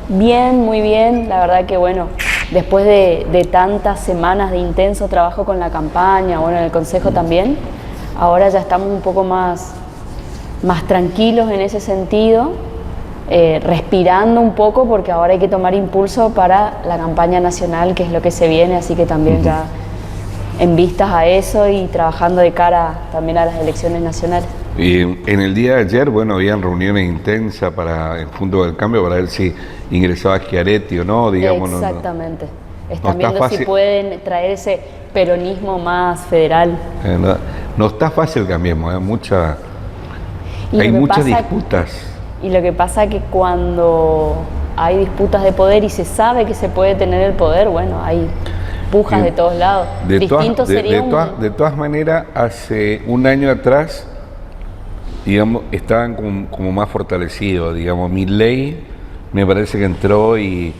Bien, muy bien. La verdad que bueno, después de tantas semanas de intenso trabajo con la campaña, bueno, en el Consejo también, ahora ya estamos un poco más tranquilos en ese sentido, respirando un poco porque ahora hay que tomar impulso para la campaña nacional, que es lo que se viene, así que también ya en vistas a eso y trabajando de cara también a las elecciones nacionales. Y en el día de ayer, bueno, habían reuniones intensas para el Fondo del Cambio para ver si ingresaba Schiaretti o no, digamos. Exactamente. no Están está viendo fácil. si pueden traer ese peronismo más federal. No está fácil el cambiemos, hay Y muchas disputas. Y lo que pasa es que cuando hay disputas de poder y se sabe que se puede tener el poder, bueno, hay pujas de todos lados. De todas maneras, hace un año atrás, digamos, estaban como más fortalecidos, digamos. Milei me parece que entró y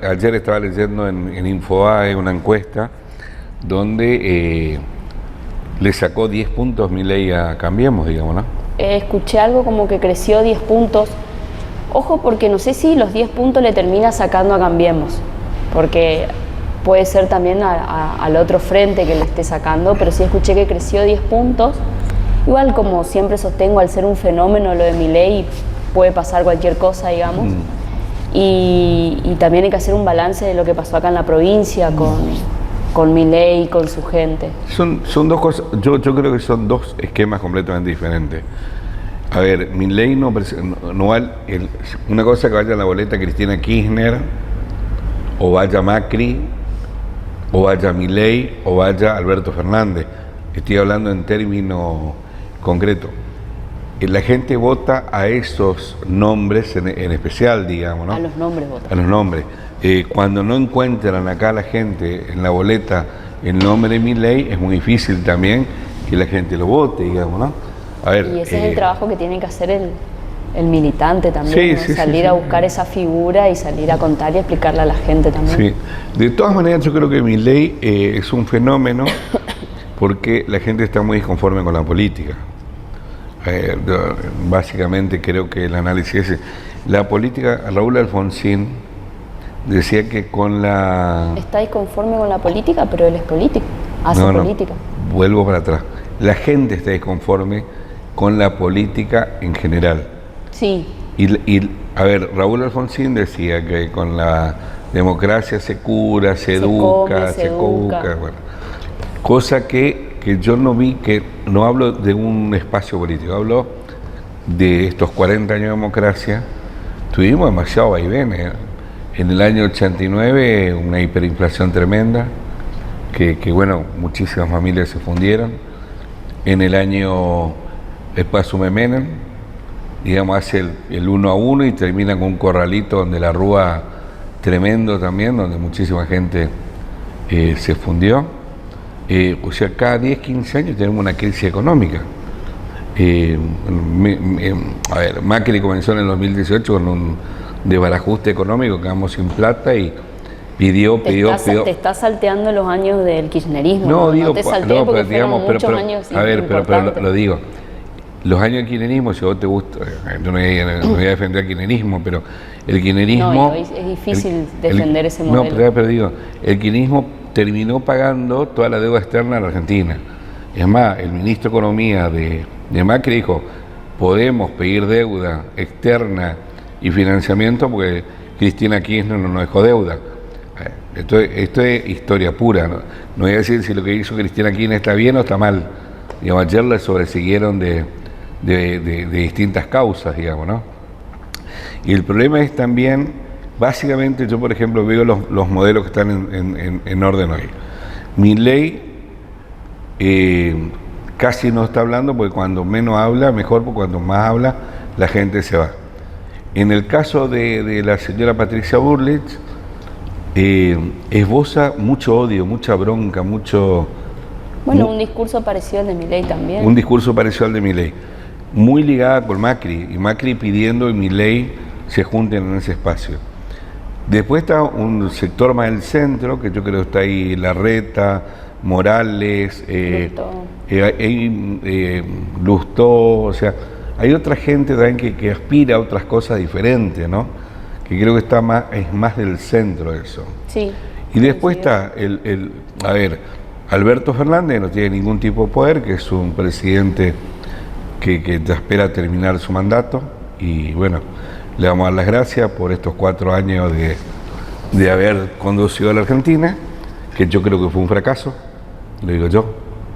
ayer estaba leyendo en Infobae una encuesta donde le sacó 10 puntos Milei a Cambiemos, digamos, ¿no? Escuché algo como que creció 10 puntos. Ojo, porque no sé si los 10 puntos le termina sacando a Cambiemos, porque puede ser también al otro frente que le esté sacando, pero sí escuché que creció 10 puntos. Igual, como siempre sostengo, al ser un fenómeno lo de Milei, puede pasar cualquier cosa, digamos. Y también hay que hacer un balance de lo que pasó acá en la provincia con Milei y con su gente. Son dos cosas, yo creo que son dos esquemas completamente diferentes. A ver, Milei no una cosa que vaya a la boleta Cristina Kirchner, o vaya Macri, o vaya Milei, o vaya Alberto Fernández. Estoy hablando en términos concretos. La gente vota a esos nombres en especial, digamos, ¿no? A los nombres votan. A los nombres. Cuando no encuentran acá la gente en la boleta el nombre de Milei, es muy difícil también que la gente lo vote, digamos, ¿no? A ver, y ese es el trabajo que tiene que hacer el militante también, sí, ¿no? Salir a buscar sí. esa figura y salir a contar y explicarle a la gente también. Sí. De todas maneras, yo creo que Milei es un fenómeno porque la gente está muy disconforme con la política. Básicamente creo que el análisis es la política. Raúl Alfonsín decía que con la... Está disconforme con la política, pero él es político, hace política. Vuelvo para atrás. La gente está disconforme con la política en general. Sí. A ver, Raúl Alfonsín decía que con la democracia se cura, se educa. Bueno, cosa que yo no vi, que no hablo de un espacio político, hablo de estos 40 años de democracia. Tuvimos demasiado vaivenes. En el año 89 una hiperinflación tremenda, que bueno, muchísimas familias se fundieron. En el año, después asume Menem, digamos, hace el 1 a 1 y termina con un corralito donde la Rúa tremendo también, donde muchísima gente se fundió. O sea, cada 10, 15 años tenemos una crisis económica. A ver, Macri comenzó en el 2018 con un desbarajuste económico, quedamos sin plata y pidió. Te estás salteando los años del kirchnerismo. No, digo, te saltees porque digamos, muchos años. A ver, pero lo digo. Los años del kirchnerismo, si a vos te gusta, yo no voy a defender el kirchnerismo, pero el kirchnerismo... No, es difícil defender ese modelo. No, pero digo, el kirchnerismo terminó pagando toda la deuda externa de la Argentina. Es más, el ministro de Economía de Macri dijo, podemos pedir deuda externa y financiamiento porque Cristina Kirchner no nos dejó deuda. Esto es historia pura, ¿no? No voy a decir si lo que hizo Cristina Kirchner está bien o está mal. Digamos, ayer le sobresiguieron de distintas causas, digamos, ¿no? Y el problema es también, básicamente, yo por ejemplo veo los modelos que están en orden hoy. Milei casi no está hablando porque cuando menos habla, mejor, porque cuando más habla, la gente se va. En el caso de la señora Patricia Bullrich, esboza mucho odio, mucha bronca, Bueno, un discurso parecido al de Milei también. Un discurso parecido al de Milei, muy ligada con Macri, y Macri pidiendo que Milei se junten en ese espacio. Después está un sector más del centro, que yo creo que está ahí Larreta, Morales, Lustó, o sea, hay otra gente también que aspira a otras cosas diferentes, ¿no? que creo que es más del centro eso. Sí. Y después está a ver, Alberto Fernández no tiene ningún tipo de poder, que es un presidente que ya espera terminar su mandato, y bueno, le vamos a dar las gracias por estos 4 años de haber conducido a la Argentina, que yo creo que fue un fracaso, lo digo yo,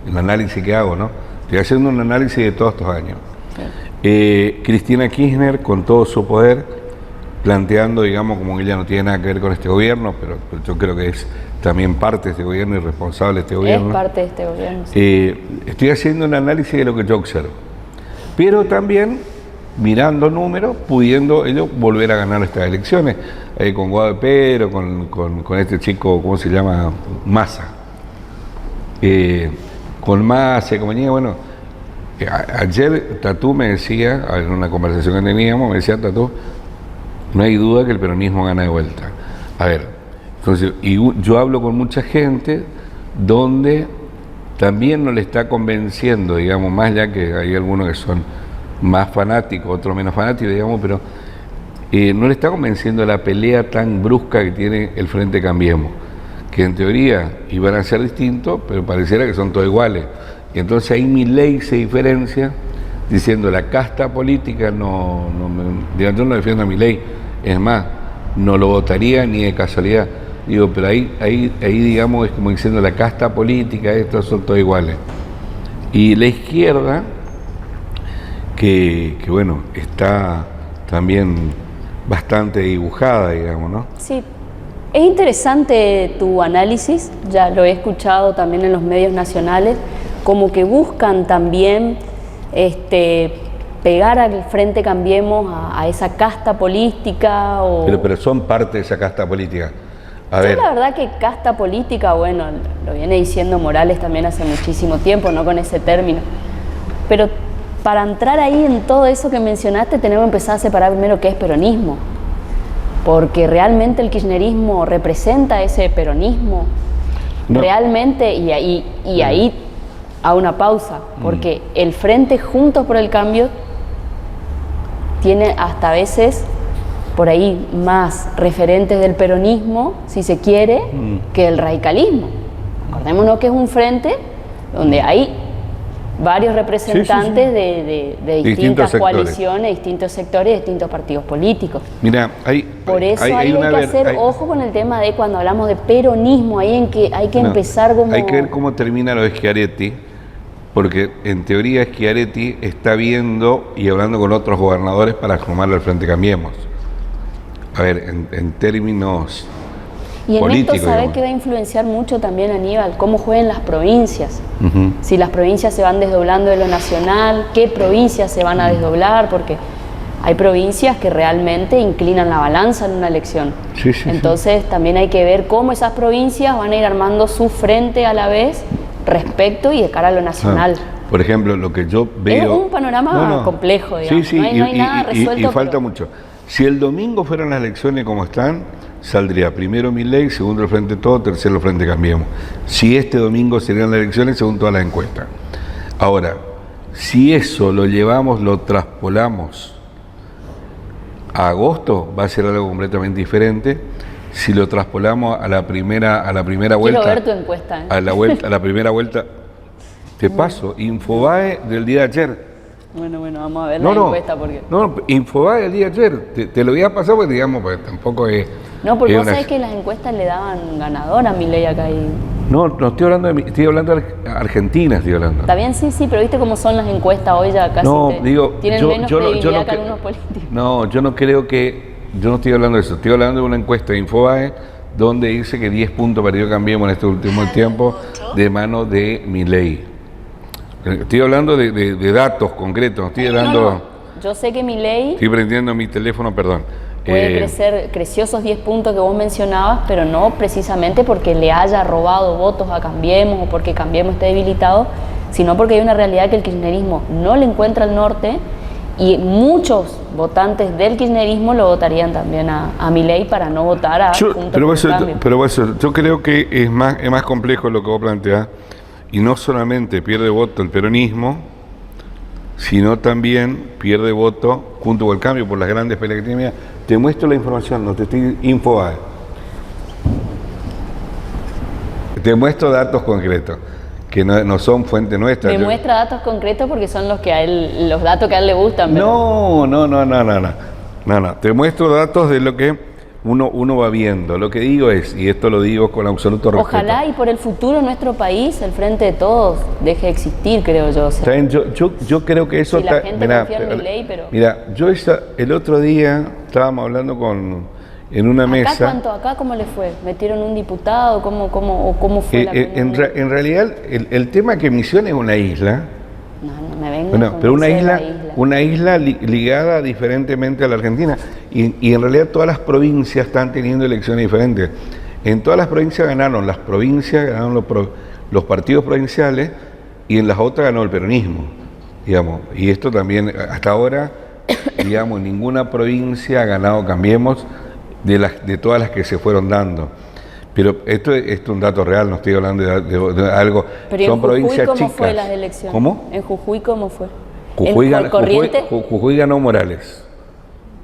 el análisis que hago, ¿no? Estoy haciendo un análisis de todos estos años. Sí. Cristina Kirchner, con todo su poder, planteando, digamos, como que ella no tiene nada que ver con este gobierno, pero yo creo que es también parte de este gobierno y responsable de este gobierno. Es parte de este gobierno, sí. Estoy haciendo un análisis de lo que yo observo, pero también mirando números, pudiendo ellos volver a ganar estas elecciones, con Guado de Pedro, con este chico, ¿cómo se llama? Massa. Con Massa y compañía, bueno, ayer Tatú me decía, en una conversación que teníamos, me decía Tatú, no hay duda que el peronismo gana de vuelta. A ver, entonces, y yo hablo con mucha gente donde también no le está convenciendo, digamos, más ya que hay algunos que son más fanáticos, otros menos fanáticos, digamos, pero no le está convenciendo la pelea tan brusca que tiene el Frente Cambiemos, que en teoría iban a ser distintos, pero pareciera que son todos iguales. Y entonces ahí Milei se diferencia diciendo la casta política yo no defiendo a Milei, es más, no lo votaría ni de casualidad. Digo, pero ahí digamos es como diciendo la casta política, estos son todos iguales. Y la izquierda, que bueno, está también bastante dibujada, digamos, ¿no? Sí, es interesante tu análisis, ya lo he escuchado también en los medios nacionales, como que buscan también pegar al Frente Cambiemos a esa casta política. Pero son parte de esa casta política. A ver. La verdad que casta política, bueno, lo viene diciendo Morales también hace muchísimo tiempo, no con ese término. Pero para entrar ahí en todo eso que mencionaste, tenemos que empezar a separar primero qué es peronismo. Porque realmente el kirchnerismo representa ese peronismo. No. Realmente, y ahí a una pausa, porque el Frente Juntos por el Cambio tiene hasta a veces por ahí más referentes del peronismo, si se quiere, que el radicalismo. Acordémonos que es un frente donde hay varios representantes de distintas coaliciones, distintos sectores, distintos partidos políticos. Mira, por eso hay que hacer ojo con el tema de cuando hablamos de peronismo, ahí en que hay que empezar como... Hay que ver cómo termina lo de Schiaretti, porque en teoría Schiaretti está viendo y hablando con otros gobernadores para sumarlo al Frente Cambiemos. A ver, en términos y en políticos, esto sabés que va a influenciar mucho también, Aníbal, cómo jueguen las provincias. Si las provincias se van desdoblando de lo nacional, qué provincias se van a desdoblar, porque hay provincias que realmente inclinan la balanza en una elección. Entonces también hay que ver cómo esas provincias van a ir armando su frente a la vez respecto y de cara a lo nacional. Por ejemplo, lo que yo veo... Es un panorama complejo, digamos. Sí, no hay nada resuelto. Y falta mucho. Si el domingo fueran las elecciones como están, saldría primero Milei, segundo el Frente Todo, tercero el Frente Cambiemos. Si este domingo serían las elecciones, según todas las encuestas. Ahora, si eso lo llevamos, lo traspolamos a agosto, va a ser algo completamente diferente. Si lo traspolamos a la primera vuelta... Quiero ver tu encuesta. A la primera vuelta, te paso, Infobae del día de ayer. Bueno, vamos a ver la encuesta porque... No, Infobae del día de ayer, te lo voy a pasar porque digamos, porque tampoco es... No, porque vos sabés que las encuestas le daban ganador a Milei acá y... No estoy hablando de Argentina, estoy hablando. Está bien, sí, pero viste cómo son las encuestas hoy ya casi tienen menos credibilidad que algunos políticos. No, yo no creo que... Yo no estoy hablando de eso, estoy hablando de una encuesta de Infobae donde dice que 10 puntos perdió Cambiemos en este último tiempo de mano de Milei. Estoy hablando de datos concretos, estoy hablando... No. Yo sé que Milei... Estoy prendiendo mi teléfono, perdón. Creció esos 10 puntos que vos mencionabas, pero no precisamente porque le haya robado votos a Cambiemos o porque Cambiemos esté debilitado, sino porque hay una realidad que el kirchnerismo no le encuentra al norte y muchos votantes del kirchnerismo lo votarían también a Milei para no votar a Juntos por el Cambio. Pero eso, yo creo que es más complejo lo que vos planteás, y no solamente pierde voto el peronismo, sino también pierde voto junto con el cambio por las grandes peleas que tiene. Mira, te muestro la información, no te estoy Infobae. Te muestro datos concretos, que no son fuente nuestra. Me muestra datos concretos porque son los que a él, los datos que a él le gustan. Pero... No. Te muestro datos de lo que uno va viendo. Lo que digo es, y esto lo digo con absoluto respeto. Ojalá y por el futuro nuestro país, el Frente de Todos, deje de existir, creo yo. O sea, yo creo que eso... Si la gente confía en Milei, pero... Mira, el otro día estábamos hablando en una mesa... ¿Acá cómo le fue? ¿Metieron un diputado? ¿Cómo fue la en realidad, el tema que Misiones es una isla... No me vengas Bueno, con pero isla. una isla ligada diferentemente a la Argentina. Y en realidad todas las provincias están teniendo elecciones diferentes. En todas las provincias ganaron las provincias, ganaron los partidos provinciales, y en las otras ganó el peronismo, digamos. Y esto también, hasta ahora, digamos, ninguna provincia ha ganado Cambiemos de todas las que se fueron dando. Pero esto es un dato real, no estoy hablando de algo. Pero son provincias ¿cómo chicas. fue las elecciones? ¿Cómo? ¿En Jujuy cómo fue? Jujuy ganó Morales.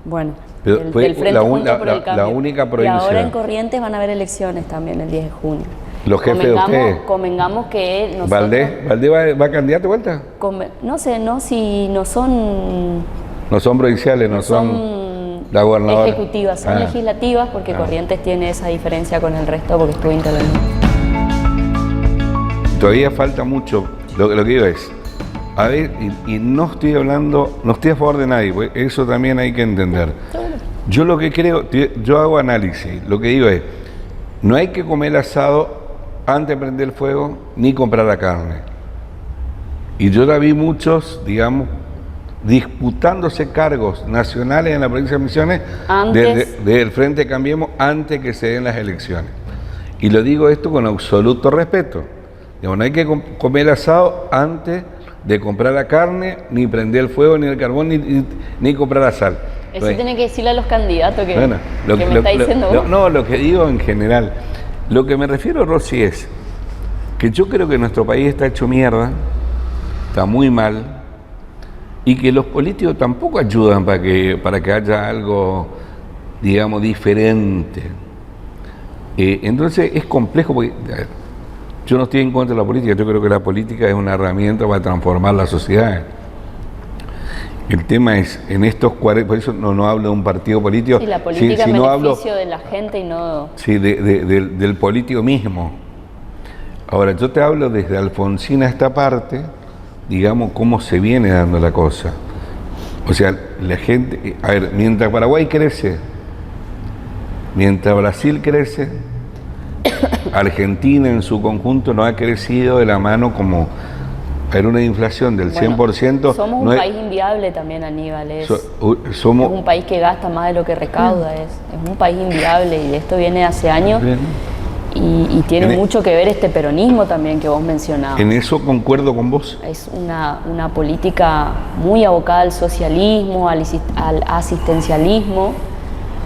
Bueno, Pero fue del Frente Juntos por el Cambio. la única provincia. Y ahora en Corrientes van a haber elecciones también el 10 de junio. Los jefes de ustedes. Convengamos que nosotros... ¿Valdés va a candidato de vuelta? No sé, si no son... No son provinciales, no son la gobernadora. Ejecutivas, son legislativas, porque Corrientes tiene esa diferencia con el resto porque estuvo intervenido. Todavía falta mucho. Lo que digo es, a ver, y no estoy a favor de nadie, pues eso también hay que entender. Yo lo que creo, yo hago análisis, lo que digo es, no hay que comer asado antes de prender el fuego, ni comprar la carne. Y yo la vi muchos, digamos, disputándose cargos nacionales en la provincia de Misiones del Frente Cambiemos antes que se den las elecciones. Y lo digo esto con absoluto respeto. Digamos, no hay que comer asado antes de comprar la carne, ni prender el fuego, ni el carbón, ni comprar la sal. Eso tiene que decirle a los candidatos que me está diciendo vos. No, lo que digo en general. Lo que me refiero, Rosy, es que yo creo que nuestro país está hecho mierda, está muy mal, y que los políticos tampoco ayudan para que haya algo, digamos, diferente. Entonces es complejo porque yo no estoy en contra de la política, yo creo que la política es una herramienta para transformar la sociedad. El tema es, en estos 40, por eso no hablo de un partido político. Sí, la política en beneficio de la gente y no... Sí, del político mismo. Ahora, yo te hablo desde Alfonsín a esta parte, digamos, cómo se viene dando la cosa. O sea, la gente... A ver, mientras Paraguay crece, mientras Brasil crece, Argentina en su conjunto no ha crecido de la mano como... Era una inflación del 100%. Somos un país inviable también, Aníbal. Es un país que gasta más de lo que recauda. Es un país inviable y esto viene hace años. Y tiene mucho que ver este peronismo también que vos mencionabas. En eso concuerdo con vos. Es una política muy abocada al socialismo, al asistencialismo,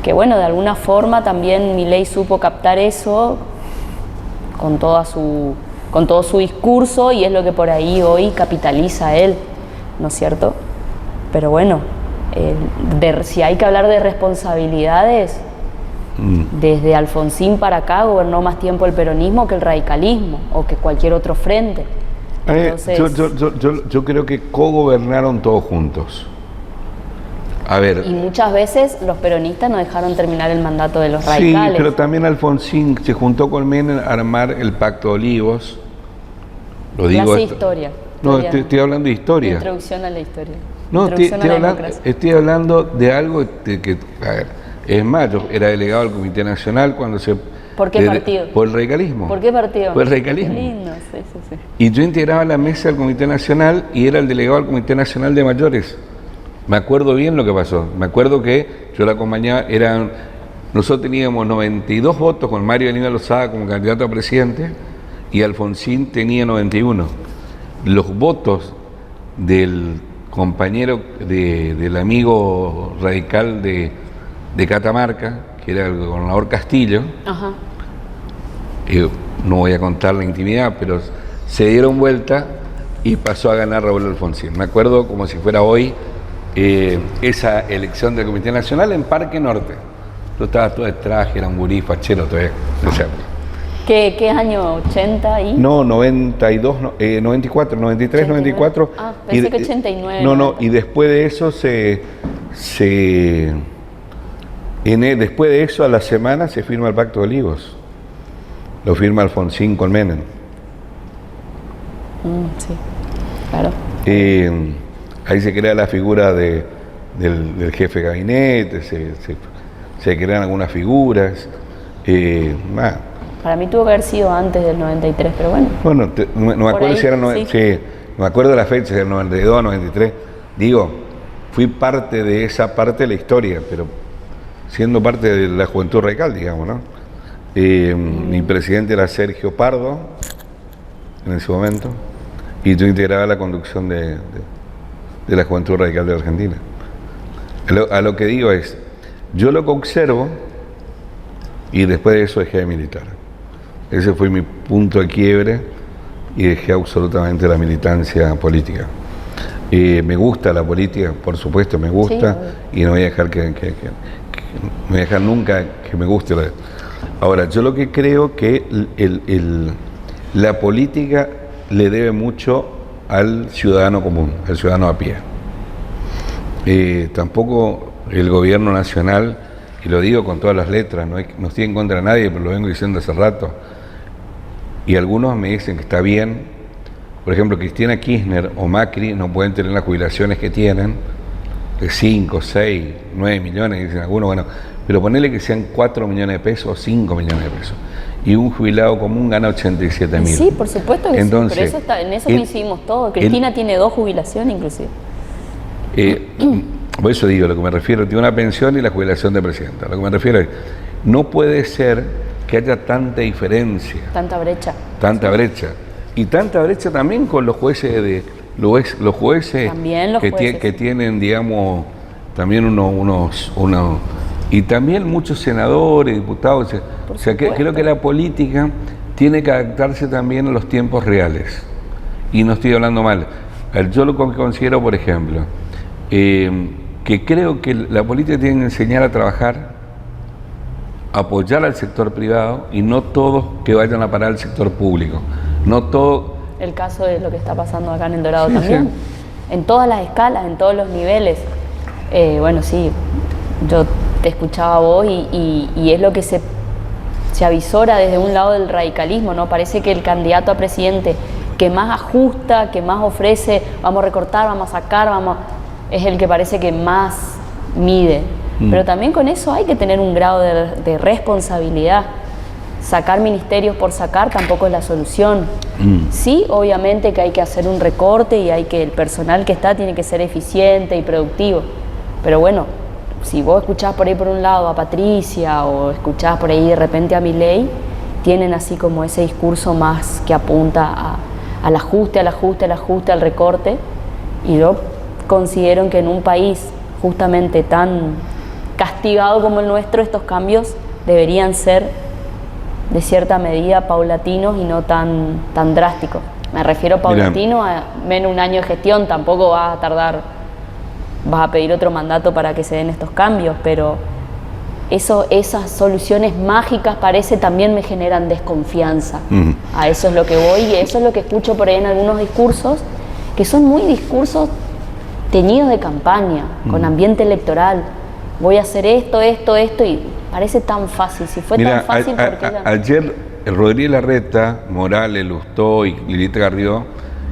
que bueno, de alguna forma también Milei supo captar eso con todo su discurso, y es lo que por ahí hoy capitaliza él, ¿no es cierto? Pero bueno, si hay que hablar de responsabilidades, desde Alfonsín para acá gobernó más tiempo el peronismo que el radicalismo o que cualquier otro frente. Entonces, yo creo que cogobernaron todos juntos. A ver. Y muchas veces los peronistas no dejaron terminar el mandato de los radicales. Sí, pero también Alfonsín se juntó con Menem a armar el Pacto de Olivos. Lo digo historia. No, estoy hablando de historia. Introducción a la historia. No, estoy hablando de algo que, a ver, es más, yo era delegado del Comité Nacional cuando se... ¿Por qué partido? Por el radicalismo. ¿Por qué partido? Por el radicalismo. Qué lindo, sí. Y yo integraba la mesa del Comité Nacional y era el delegado del Comité Nacional de Mayores. Me acuerdo bien lo que pasó. Me acuerdo que yo la acompañaba, nosotros teníamos 92 votos con Mario Aníbal Lozada como candidato a presidente y Alfonsín tenía 91. Los votos del compañero, del amigo radical de Catamarca, que era el gobernador Castillo, Ajá. No voy a contar la intimidad, pero se dieron vuelta y pasó a ganar Raúl Alfonsín. Me acuerdo como si fuera hoy esa elección del Comité Nacional en Parque Norte. Yo estaba todo de traje, era un gurí fachero todavía. O sea, ¿Qué año? ¿80 y? No, 92, 94, 93, 94. Ah, pensé que 89. No, 90. Y después de eso después de eso a la semana se firma el Pacto de Olivos. Lo firma Alfonsín con Menem. Sí, claro. Ahí se crea la figura del jefe de gabinete, se crean algunas figuras. Para mí tuvo que haber sido antes del 93, pero bueno. Bueno, no me acuerdo si era sí, me acuerdo de la fecha, del 92 a 93. Digo, fui parte de esa parte de la historia, pero siendo parte de la Juventud Radical, digamos, ¿no? Mi presidente era Sergio Pardo, en ese momento, y yo integraba la conducción de la Juventud Radical de Argentina. A lo que digo es, yo lo que observo, y después de eso dejé de militar. Ese fue mi punto de quiebre y dejé absolutamente la militancia política. Me gusta la política, por supuesto, me gusta, sí, y no voy a dejar no voy a dejar nunca que me guste. Ahora, yo lo que creo que la política le debe mucho al ciudadano común, al ciudadano a pie. Tampoco el gobierno nacional, y lo digo con todas las letras, no estoy en contra de nadie, pero lo vengo diciendo hace rato, y algunos me dicen que está bien. Por ejemplo, Cristina Kirchner o Macri no pueden tener las jubilaciones que tienen, de 5, 6, 9 millones, dicen algunos, bueno, pero ponerle que sean 4 millones de pesos o 5 millones de pesos. Y un jubilado común gana 87.000. Sí, por supuesto que entonces, sí, pero en eso coincidimos todos. Cristina tiene 2 jubilaciones inclusive. Por eso digo, lo que me refiero, tiene una pensión y la jubilación de presidenta. Lo que me refiero es, no puede ser que haya tanta diferencia. Tanta brecha. Tanta brecha. Y tanta brecha también con los jueces también los jueces que tienen, digamos, también unos y también muchos senadores, diputados. O sea, creo que la política tiene que adaptarse también a los tiempos reales. Y no estoy hablando mal. Yo lo que considero, por ejemplo, que creo que la política tiene que enseñar a trabajar, apoyar al sector privado y no todos que vayan a parar al sector público. No todo. El caso de lo que está pasando acá en El Dorado también. Sí. En todas las escalas, en todos los niveles. Bueno, sí, yo te escuchaba a vos y es lo que se avisora desde un lado del radicalismo, ¿no? Parece que el candidato a presidente que más ajusta, que más ofrece, vamos a recortar, vamos a sacar, es el que parece que más mide. Pero también con eso hay que tener un grado de responsabilidad. Sacar ministerios por sacar tampoco es la solución. Sí, obviamente que hay que hacer un recorte y el personal que está tiene que ser eficiente y productivo. Pero bueno, si vos escuchás por ahí por un lado a Patricia o escuchás por ahí de repente a Milei, tienen así como ese discurso más que apunta al ajuste, al recorte. Y yo considero que en un país justamente tan castigado como el nuestro, estos cambios deberían ser de cierta medida paulatinos y no tan drásticos. Me refiero paulatino a menos un año de gestión, tampoco vas a pedir otro mandato para que se den estos cambios, pero esas soluciones mágicas también me generan desconfianza. A eso es lo que voy y eso es lo que escucho por ahí en algunos discursos, que son muy discursos teñidos de campaña, con ambiente electoral. Voy a hacer esto, y parece tan fácil. Si fue tan fácil, ¿por qué ayer Rodríguez Larreta, Morales, Lustó y Lilita Carrió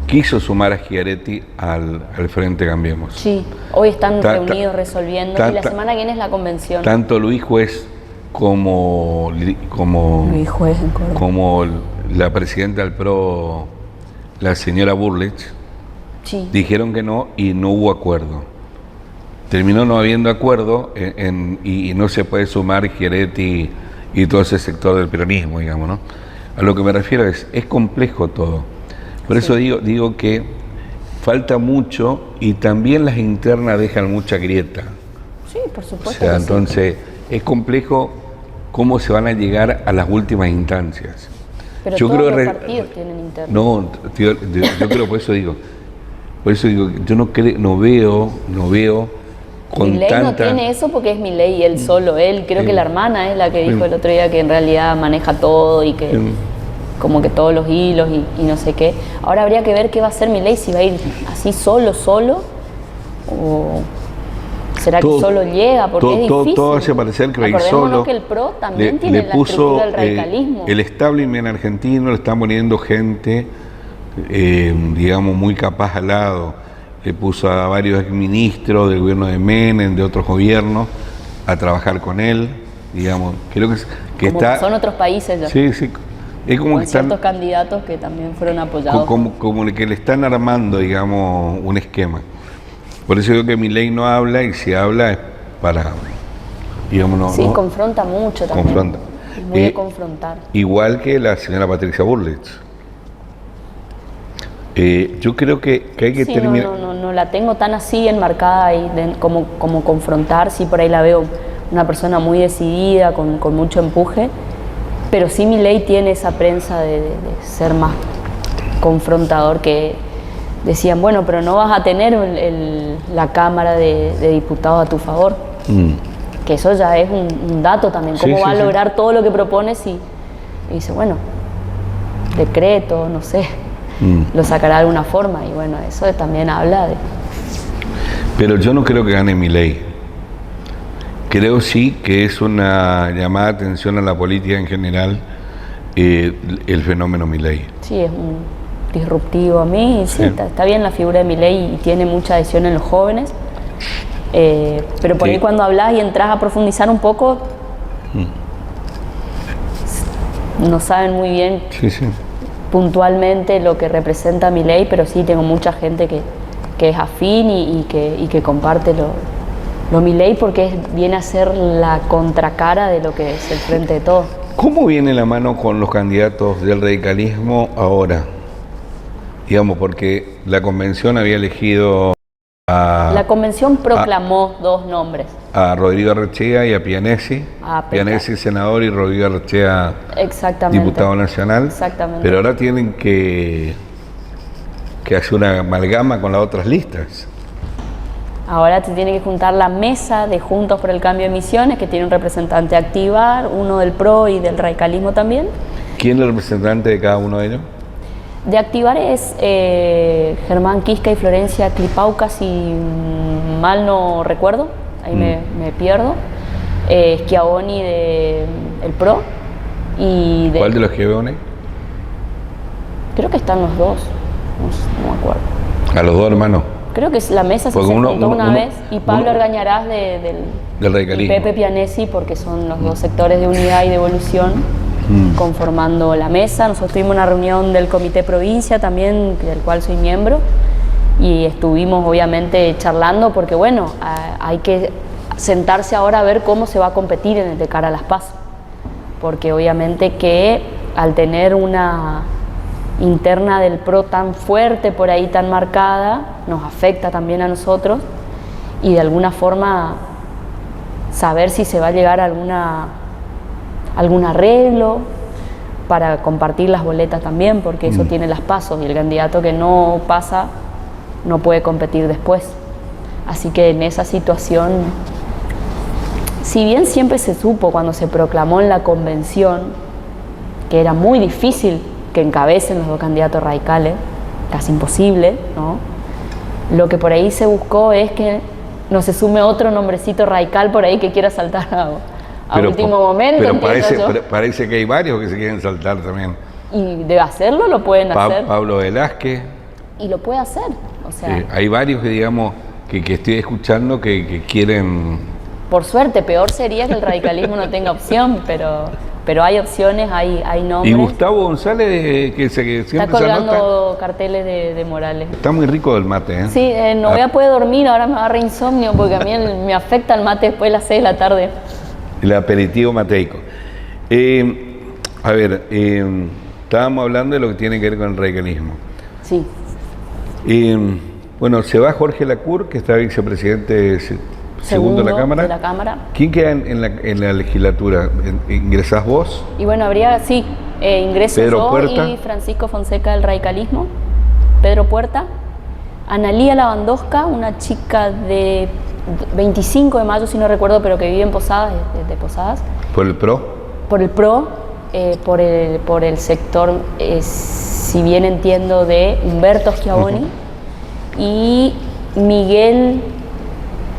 quiso sumar a Schiaretti al Frente Cambiemos. Sí, hoy están reunidos resolviendo y la semana que viene es la convención. Tanto Luis Juez como la presidenta del PRO, la señora Burlich, sí, dijeron que no y no hubo acuerdo. Terminó no habiendo acuerdo y no se puede sumar Schiaretti y todo ese sector del peronismo, digamos, ¿no? A lo que me refiero es complejo todo. Por eso digo que falta mucho y también las internas dejan mucha grieta. Sí, por supuesto. O sea, entonces es complejo cómo se van a llegar a las últimas instancias. Pero yo todos los partidos tienen interna. No, tío, yo creo, por eso digo, yo no veo con Milei tanta... no tiene eso porque es Milei, él solo, creo que la hermana es la que dijo el otro día que en realidad maneja todo y que como que todos los hilos y no sé qué. Ahora habría que ver qué va a hacer Milei, si va a ir así solo, o será que solo llega, porque es difícil. Todo hace parecer que va a ir solo. Acordémonos que el PRO también tiene la estructura del radicalismo. El establishment argentino le está poniendo gente, digamos, muy capaz al lado. Le puso a varios ministros del gobierno de Menem, de otros gobiernos, a trabajar con él, digamos. Creo que como está... son otros países ya. Sí. Es como que ciertos candidatos que también fueron apoyados. Como que le están armando, digamos, un esquema. Por eso digo que Milei no habla, y si habla es para, digamos, Sí, confronta mucho también. Confronta. Es muy de confrontar. Igual que la señora Patricia Bullrich. Yo creo que hay que terminar... No la tengo tan así enmarcada como confrontar. Sí, por ahí la veo una persona muy decidida, con mucho empuje, pero sí Milei tiene esa prensa de ser más confrontador, que decían, bueno, pero no vas a tener la Cámara de Diputados a tu favor. Que eso ya es un dato también. ¿Cómo va a lograr todo lo que propones? Y dice, bueno, decreto, no sé, lo sacará de alguna forma. Y bueno, eso también habla de... Pero yo no creo que gane Milei. Creo sí que es una llamada de atención a la política en general, el fenómeno Milei. Sí, es un disruptivo a mí, sí. Está bien la figura de Milei y tiene mucha adhesión en los jóvenes, pero por ahí cuando hablas y entras a profundizar un poco, no saben muy bien puntualmente lo que representa Milei, pero sí tengo mucha gente que es afín y que comparte lo Milei, porque viene a ser la contracara de lo que es el Frente de Todos. ¿Cómo viene la mano con los candidatos del radicalismo ahora? Digamos, porque la convención había elegido a... La convención proclamó dos nombres. A Rodrigo Arrechea y a Pianesi. Pianesi senador y Rodrigo Arrechea diputado nacional. Exactamente. Pero ahora tienen que hacer una amalgama con las otras listas. Ahora se tiene que juntar la mesa de Juntos por el Cambio de Misiones, que tiene un representante a Activar, uno del PRO y del radicalismo también. ¿Quién es el representante de cada uno de ellos? De Activar es Germán Quisca y Florencia Clipauca, si mal no recuerdo, ahí me pierdo. Schiavoni del PRO. ¿Cuál de los Schiavoni? Creo que están los dos, no me acuerdo. ¿A los dos hermanos? Creo que la mesa se juntó una vez, y Pablo Argañarás del radicalismo. Y Pepe Pianesi, porque son los dos sectores de unidad y de evolución conformando la mesa. Nosotros tuvimos una reunión del Comité Provincia también, del cual soy miembro, y estuvimos obviamente charlando, porque bueno, hay que sentarse ahora a ver cómo se va a competir de cara a las PASO, porque obviamente que al tener una interna del PRO tan fuerte, por ahí tan marcada, nos afecta también a nosotros, y de alguna forma saber si se va a llegar a algún arreglo para compartir las boletas también, porque eso tiene las PASO, y el candidato que no pasa no puede competir después. Así que en esa situación, si bien siempre se supo cuando se proclamó en la convención que era muy difícil que encabecen los dos candidatos radicales, casi imposible, ¿no? Lo que por ahí se buscó es que no se sume otro nombrecito radical por ahí que quiera saltar a último momento. Pero parece que hay varios que se quieren saltar también. Y de hacerlo lo pueden hacer. Pablo Velázquez. Y lo puede hacer. O sea, hay varios que, digamos, que estoy escuchando que quieren... Por suerte, peor sería que el radicalismo no tenga opción, pero hay opciones, hay nombres. Y Gustavo González, que siempre está colgando carteles de Morales. Está muy rico el mate, ¿eh? Sí, no voy a poder dormir, ahora me agarra insomnio, porque a mí me afecta el mate después de las 6 de la tarde. El aperitivo mateico. A ver, estábamos hablando de lo que tiene que ver con el radicalismo. Sí. Bueno, se va Jorge Lacour, que está vicepresidente segundo de la Cámara. ¿Quién queda en la legislatura? ¿Ingresás vos? Y bueno, habría, sí, Ingreso Pedro yo Puerta. y Francisco Fonseca del radicalismo, Pedro Puerta, Analía Lavandosca, una chica de 25 de mayo, si no recuerdo, pero que vive en Posadas, de Posadas. ¿Por el PRO? Por el PRO, por el sector, si bien entiendo, de Humberto Schiavoni, y Miguel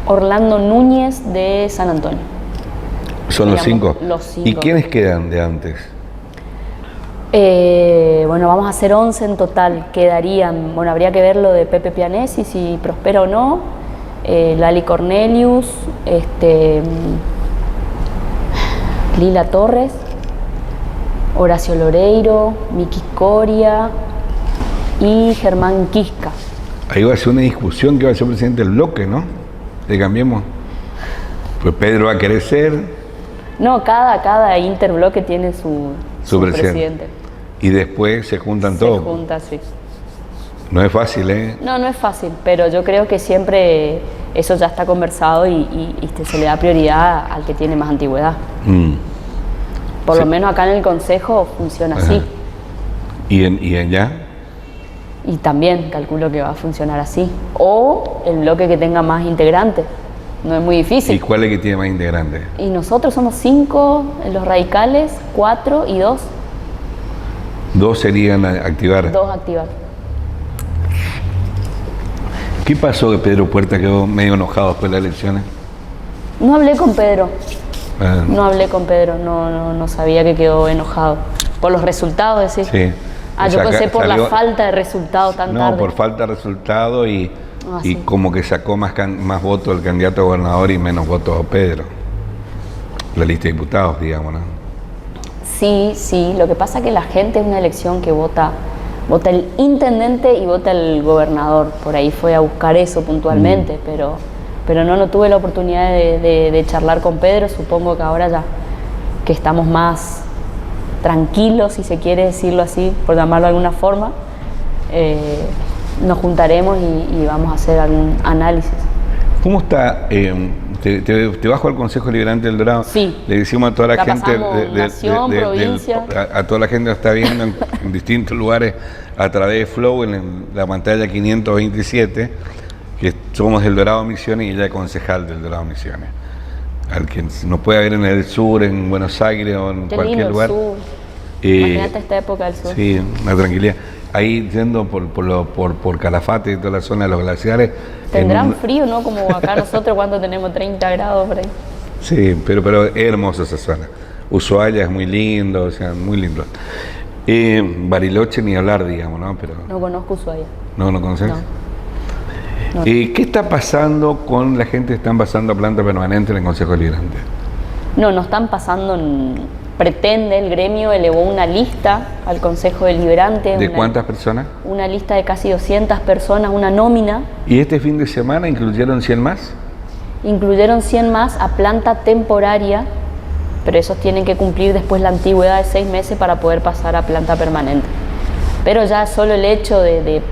Orlando Núñez de San Antonio. Son los cinco. Los 5. ¿Y quiénes quedan de antes? Bueno, vamos a hacer 11 en total. Quedarían, bueno, habría que ver lo de Pepe Pianesi, si prospera o no, Lali Cornelius, Lila Torres, Horacio Loreiro, Miki Coria y Germán Quisca. Ahí va a ser una discusión que va a ser presidente del bloque, ¿no? De Cambiemos. Pues Pedro va a querer ser. No, cada interbloque tiene su presidente. Y después se juntan todos. Se junta, sí. No es fácil, ¿eh? No es fácil, pero yo creo que siempre eso ya está conversado y se le da prioridad al que tiene más antigüedad. Por lo menos acá en el Consejo funciona así. ¿Y en ya? Y también calculo que va a funcionar así. O el bloque que tenga más integrantes. No es muy difícil. ¿Y cuál es el que tiene más integrantes? Y nosotros somos 5 en los radicales, 4 y 2. 2 serían a activar. 2 activar. ¿Qué pasó que Pedro Puerta quedó medio enojado después de las elecciones? No hablé con Pedro. No hablé con Pedro, no sabía que quedó enojado. ¿Por los resultados, decís? Sí. Yo pensé por la falta de resultados tan tarde. No, por falta de resultado y como que sacó más votos el candidato a gobernador y menos votos a Pedro. La lista de diputados, digamos, ¿no? Sí, lo que pasa es que la gente es una elección que vota el intendente y vota el gobernador. Por ahí fue a buscar eso puntualmente, pero no tuve la oportunidad de charlar con Pedro. Supongo que ahora ya que estamos más tranquilos, si se quiere decirlo así, por llamarlo de alguna forma, nos juntaremos y vamos a hacer algún análisis. ¿Cómo está? Te bajo al Consejo Liberante del Dorado. Sí. Le decimos a toda la gente, provincia. a toda la gente que está viendo en distintos lugares a través de Flow, en la pantalla 527, que somos del Dorado Misiones y ella es concejal del Dorado Misiones. Al que nos puede ver en el sur, en Buenos Aires o en cualquier lugar. El sur. Imagínate esta época del sur. Sí, una tranquilidad. Ahí yendo por Calafate y toda la zona de los glaciares. Tendrán frío, ¿no? Como acá nosotros cuando tenemos 30 grados por ahí. Sí, pero es hermosa esa zona. Ushuaia es muy lindo, o sea, muy lindo. Bariloche ni hablar, digamos, ¿no? Pero no conozco Ushuaia. ¿No conoces? No. ¿Qué está pasando con la gente que están pasando a planta permanente en el Consejo Liberante? No están pasando. Pretende, el gremio elevó una lista al Consejo Deliberante. ¿De cuántas personas? Una lista de casi 200 personas, una nómina. ¿Y este fin de semana incluyeron 100 más? Incluyeron 100 más a planta temporaria, pero esos tienen que cumplir después la antigüedad de 6 meses para poder pasar a planta permanente. Pero ya solo el hecho de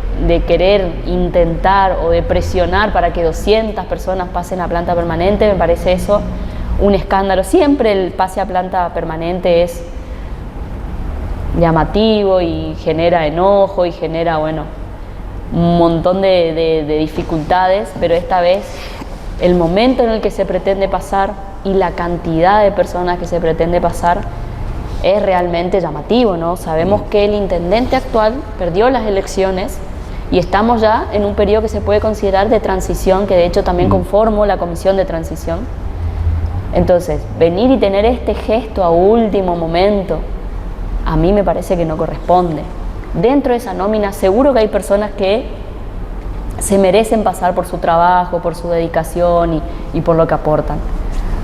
querer intentar o de presionar para que 200 personas pasen a planta permanente, me parece eso un escándalo. Siempre el pase a planta permanente es llamativo y genera enojo y genera, un montón de dificultades, pero esta vez el momento en el que se pretende pasar y la cantidad de personas que se pretende pasar es realmente llamativo, ¿no? Sabemos que el intendente actual perdió las elecciones y estamos ya en un periodo que se puede considerar de transición, que de hecho también conformo la comisión de transición. Entonces, venir y tener este gesto a último momento, a mí me parece que no corresponde. Dentro de esa nómina seguro que hay personas que se merecen pasar por su trabajo, por su dedicación y por lo que aportan.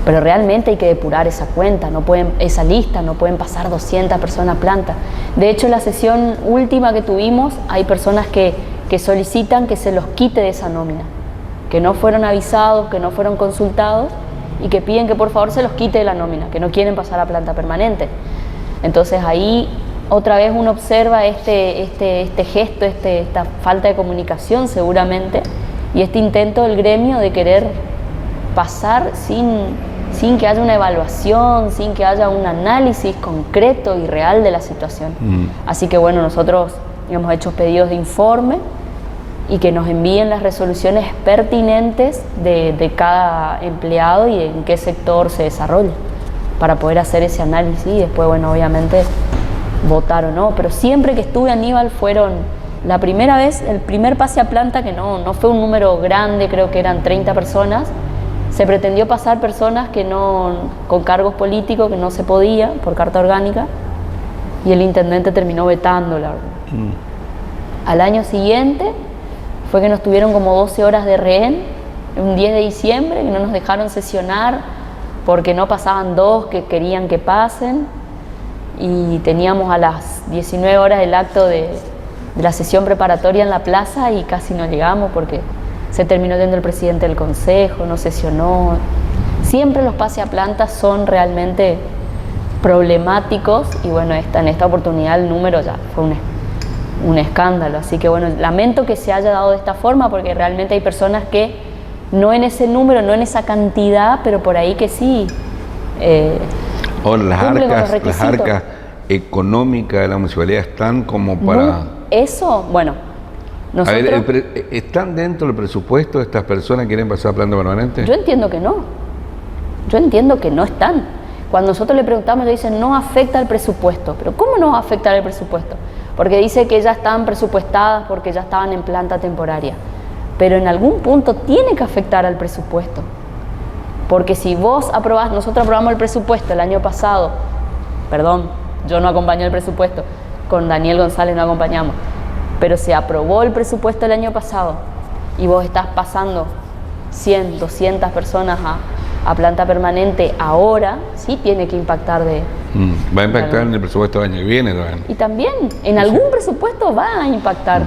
Pero realmente hay que depurar esa cuenta, esa lista, no pueden pasar 200 personas a planta. De hecho, en la sesión última que tuvimos, hay personas que solicitan que se los quite de esa nómina, que no fueron avisados, que no fueron consultados, y que piden que por favor se los quite de la nómina, que no quieren pasar a planta permanente. Entonces ahí otra vez uno observa este gesto, esta falta de comunicación seguramente, y este intento del gremio de querer pasar sin sin que haya una evaluación, sin que haya un análisis concreto y real de la situación. Así que bueno, nosotros hemos hecho pedidos de informe y que nos envíen las resoluciones pertinentes de cada empleado y en qué sector se desarrolla, para poder hacer ese análisis y después, bueno, obviamente votar o no. Pero siempre que estuve, Aníbal, fueron la primera vez, el primer pase a planta, que no fue un número grande, creo que eran 30 personas, se pretendió pasar personas que no, con cargos políticos, que no se podía por carta orgánica, y el intendente terminó vetándola. Al año siguiente fue que nos tuvieron como 12 horas de rehén, un 10 de diciembre, que no nos dejaron sesionar porque no pasaban dos que querían que pasen, y teníamos a las 19 horas el acto de la sesión preparatoria en la plaza y casi no llegamos porque se terminó yendo el presidente del consejo, no sesionó. Siempre los pases a planta son realmente problemáticos y bueno, en esta oportunidad el número ya fue un escándalo. Así que bueno, lamento que se haya dado de esta forma porque realmente hay personas que no en ese número, no en esa cantidad, pero por ahí que sí. Las arcas económicas de la municipalidad están como para... Eso, bueno, nosotros... A ver, ¿están dentro del presupuesto estas personas que quieren pasar a planta permanente? Yo entiendo que no. Yo entiendo que no están. Cuando nosotros le preguntamos, le dicen, no afecta al presupuesto. ¿Pero cómo no va a afectar el presupuesto? Porque dice que ya estaban presupuestadas porque ya estaban en planta temporaria. Pero en algún punto tiene que afectar al presupuesto. Porque si vos aprobás, nosotros aprobamos el presupuesto el año pasado, perdón, yo no acompañé el presupuesto, con Daniel González no acompañamos, pero se aprobó el presupuesto el año pasado y vos estás pasando 100, 200 personas a planta permanente ahora, sí tiene que impactar de... Va a impactar en el presupuesto del año que viene también. Y también en algún presupuesto va a impactar,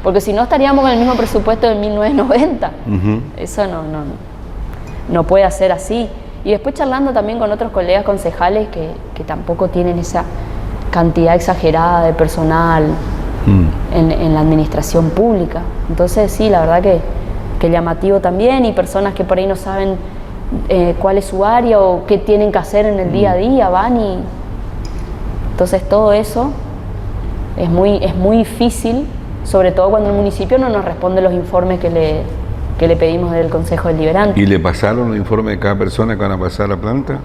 porque si no estaríamos con el mismo presupuesto de 1990. Eso no puede ser así. Y después charlando también con otros colegas concejales que tampoco tienen esa cantidad exagerada de personal en la administración pública. Entonces sí, la verdad que llamativo también, y personas que por ahí no saben cuál es su área o qué tienen que hacer en el día a día, van y... Entonces todo eso es muy difícil, sobre todo cuando el municipio no nos responde los informes que le pedimos del Consejo Deliberante. ¿Y le pasaron el informe de cada persona que van a pasar a la planta?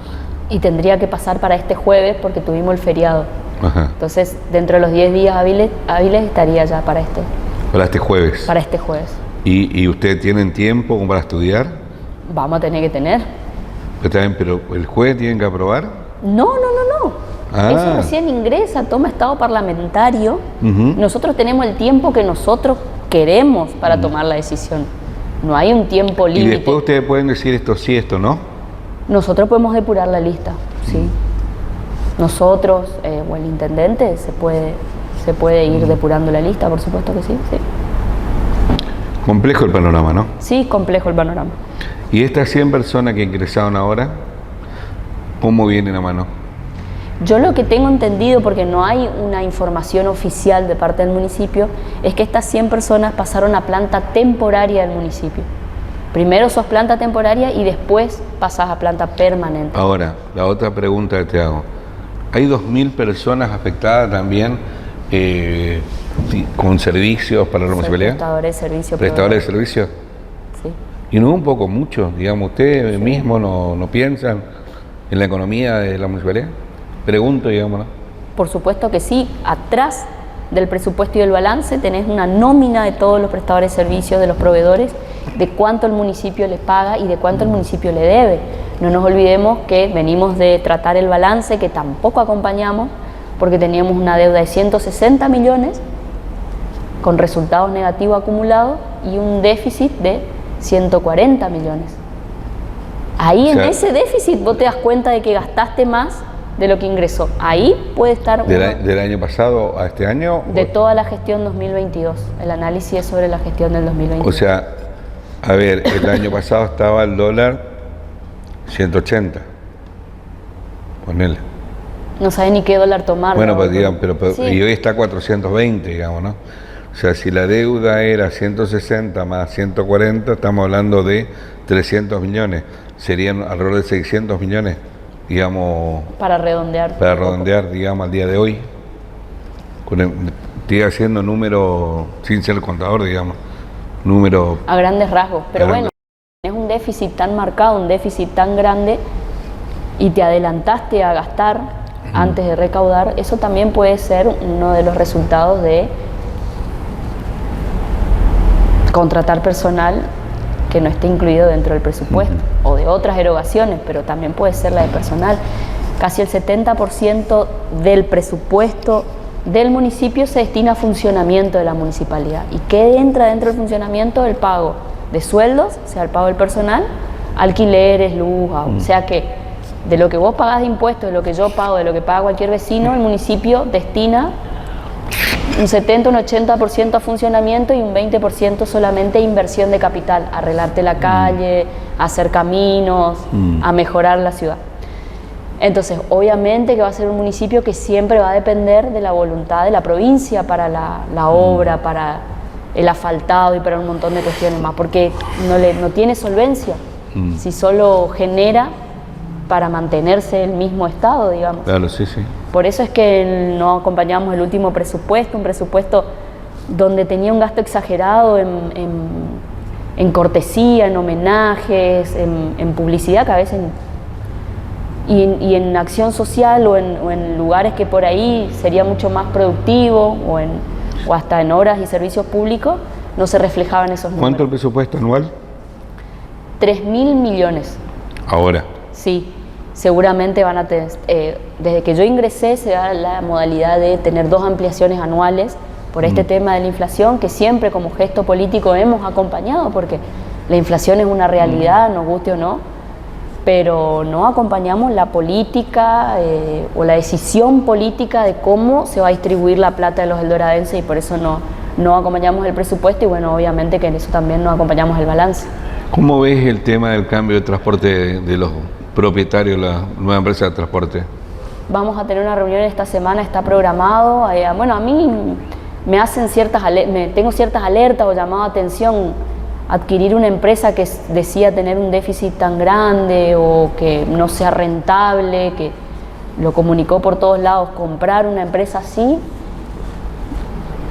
Y tendría que pasar para este jueves porque tuvimos el feriado. Ajá. Entonces, dentro de los 10 días hábiles estaría ya para este jueves. Para este jueves. ¿Y ustedes tienen tiempo como para estudiar? Vamos a tener que tener. Pero ¿el jueves tienen que aprobar? No. Eso recién ingresa, toma estado parlamentario. Nosotros tenemos el tiempo que nosotros queremos para tomar la decisión. No hay un tiempo límite. Y después ustedes pueden decir esto sí, esto no. Nosotros podemos depurar la lista, sí. Nosotros o el intendente se puede ir depurando la lista, por supuesto que sí. Complejo el panorama, ¿no? Sí, complejo el panorama. ¿Y estas 100 personas que ingresaron ahora, cómo vienen a mano? Yo lo que tengo entendido, porque no hay una información oficial de parte del municipio, es que estas 100 personas pasaron a planta temporaria del municipio. Primero sos planta temporaria y después pasás a planta permanente. Ahora, la otra pregunta que te hago. ¿Hay 2.000 personas afectadas también con servicios para la municipalidad? Prestadores de servicios. ¿Prestadores de servicios? Sí. ¿Y no un poco mucho? Digamos, ¿ustedes mismos no piensan en la economía de la municipalidad? Pregunto, digamos, ¿no? Por supuesto que sí. Atrás del presupuesto y del balance tenés una nómina de todos los prestadores de servicios, de los proveedores, de cuánto el municipio les paga y de cuánto el municipio le debe. No nos olvidemos que venimos de tratar el balance, que tampoco acompañamos, porque teníamos una deuda de 160 millones con resultados negativos acumulados y un déficit de 140 millones. Ahí en ese déficit vos te das cuenta de que gastaste más de lo que ingresó. Ahí puede estar... ¿Del año pasado a este año? De toda la gestión 2022. El análisis es sobre la gestión del 2022. O sea, a ver, el año pasado estaba el dólar 180. Ponele. No sabe ni qué dólar tomar. Bueno, pues digamos, pero sí. Y hoy está 420, digamos, ¿no? O sea, si la deuda era 160 más 140, estamos hablando de 300 millones. serían alrededor de 600 millones, digamos. Para redondear. Para redondear, digamos, al día de hoy. Estoy haciendo números, sin ser contador, digamos, números. A grandes rasgos, pero bueno, es un déficit tan marcado, un déficit tan grande, y te adelantaste a gastar antes de recaudar, eso también puede ser uno de los resultados de contratar personal que no esté incluido dentro del presupuesto, o de otras erogaciones, pero también puede ser la de personal. Casi el 70% del presupuesto del municipio se destina a funcionamiento de la municipalidad. ¿Y qué entra dentro del funcionamiento? El pago de sueldos, o sea, el pago del personal, alquileres, luz, agua. O sea que de lo que vos pagás de impuestos, de lo que yo pago, de lo que paga cualquier vecino, el municipio destina un 70, un 80% a funcionamiento y un 20% solamente a inversión de capital, a arreglarte la calle, a hacer caminos, a mejorar la ciudad. Entonces, obviamente que va a ser un municipio que siempre va a depender de la voluntad de la provincia para la obra, para el asfaltado y para un montón de cuestiones más, porque no tiene solvencia, si solo genera para mantenerse el mismo estado, digamos. Claro, sí, sí. Por eso es que no acompañamos el último presupuesto, un presupuesto donde tenía un gasto exagerado en cortesía, en homenajes, en publicidad, que a veces... Y en acción social o en lugares que por ahí sería mucho más productivo o hasta en obras y servicios públicos, no se reflejaban esos números. ¿Cuánto el presupuesto anual? 3.000 millones. Ahora. Sí, seguramente van a tener, desde que yo ingresé se da la modalidad de tener 2 ampliaciones anuales por este tema de la inflación, que siempre como gesto político hemos acompañado, porque la inflación es una realidad, nos guste o no, pero no acompañamos la política o la decisión política de cómo se va a distribuir la plata de los eldoradenses, y por eso no acompañamos el presupuesto, y bueno, obviamente que en eso también no acompañamos el balance. ¿Cómo ves el tema del cambio de transporte de los propietarios de la nueva empresa de transporte? Vamos a tener una reunión esta semana, está programado. Bueno, a mí me hacen tengo ciertas alertas o llamado a atención adquirir una empresa que decía tener un déficit tan grande o que no sea rentable, que lo comunicó por todos lados. Comprar una empresa así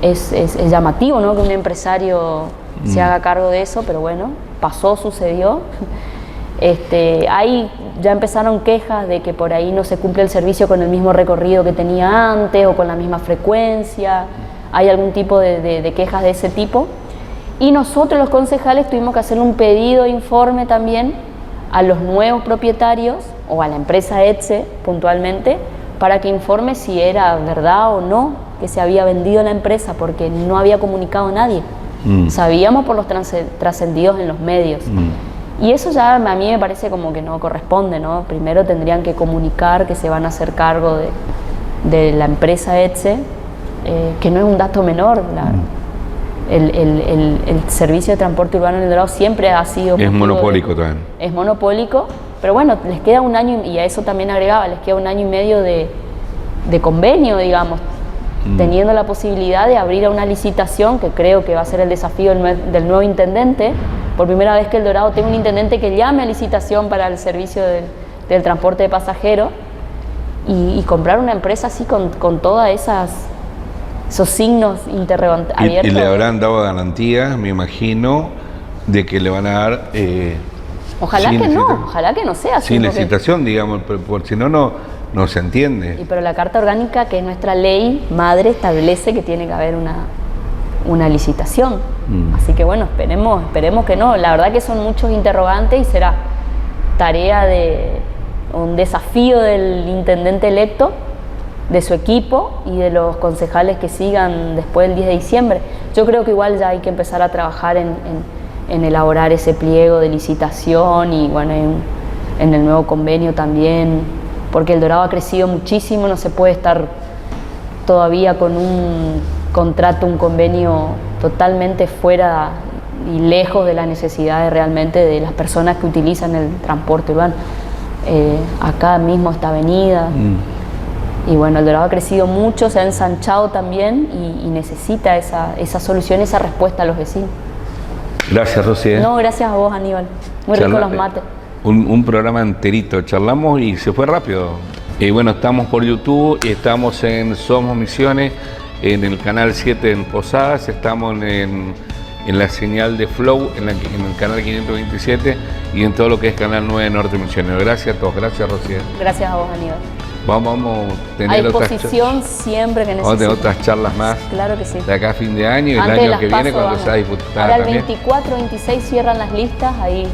es llamativo, ¿no? Que un empresario se haga cargo de eso, pero bueno, pasó, sucedió. Ahí ya empezaron quejas de que por ahí no se cumple el servicio con el mismo recorrido que tenía antes o con la misma frecuencia. Hay algún tipo de quejas de ese tipo. Y nosotros los concejales tuvimos que hacer un pedido de informe también a los nuevos propietarios o a la empresa ETSE puntualmente, para que informe si era verdad o no que se había vendido la empresa, porque no había comunicado a nadie. Sabíamos por los trascendidos en los medios. Y eso ya a mí me parece como que no corresponde, ¿no? Primero tendrían que comunicar que se van a hacer cargo de la empresa ETSE, que no es un dato menor. El servicio de transporte urbano en El Dorado siempre ha sido... Es monopólico también. Es monopólico, pero bueno, les queda un año, y a eso también agregaba, les queda 1 año y medio de convenio, digamos, teniendo la posibilidad de abrir a una licitación, que creo que va a ser el desafío del nuevo intendente. Por primera vez que El Dorado tenga un intendente que llame a licitación para el servicio del transporte de pasajeros, y comprar una empresa así con todas esos signos interrogantes abiertos. Y le habrán dado garantía, me imagino, de que le van a dar... ojalá que no sea así. Sin licitación, digamos, porque si no, no se entiende. Pero la Carta Orgánica, que es nuestra ley madre, establece que tiene que haber una licitación. Así que bueno, esperemos que no. La verdad que son muchos interrogantes y será tarea un desafío del intendente electo, de su equipo y de los concejales que sigan después del 10 de diciembre. Yo creo que igual ya hay que empezar a trabajar en elaborar ese pliego de licitación y bueno, en el nuevo convenio también, porque El Dorado ha crecido muchísimo, no se puede estar todavía con un contrato, un convenio totalmente fuera y lejos de las necesidades realmente de las personas que utilizan el transporte urbano. Acá mismo esta avenida... Y bueno, El Dorado ha crecido mucho, se ha ensanchado también y necesita esa solución, esa respuesta a los vecinos. Gracias, Rosy. No, gracias a vos, Aníbal. Muy rico los mates. un programa enterito, charlamos y se fue rápido. Y bueno, estamos por YouTube y estamos en Somos Misiones, en el canal 7 en Posadas, estamos en la señal de Flow, en el canal 527 y en todo lo que es canal 9 Norte Misionero. Gracias a todos, gracias Rocío. Gracias a vos, Aníbal. Vamos a tener a disposición siempre que necesitemos. Vamos a tener otras charlas más. Claro que sí. De acá a fin de año y el Antes año que viene cuando vamos. sea diputada Ahora el también. 24, 26 cierran las listas, ahí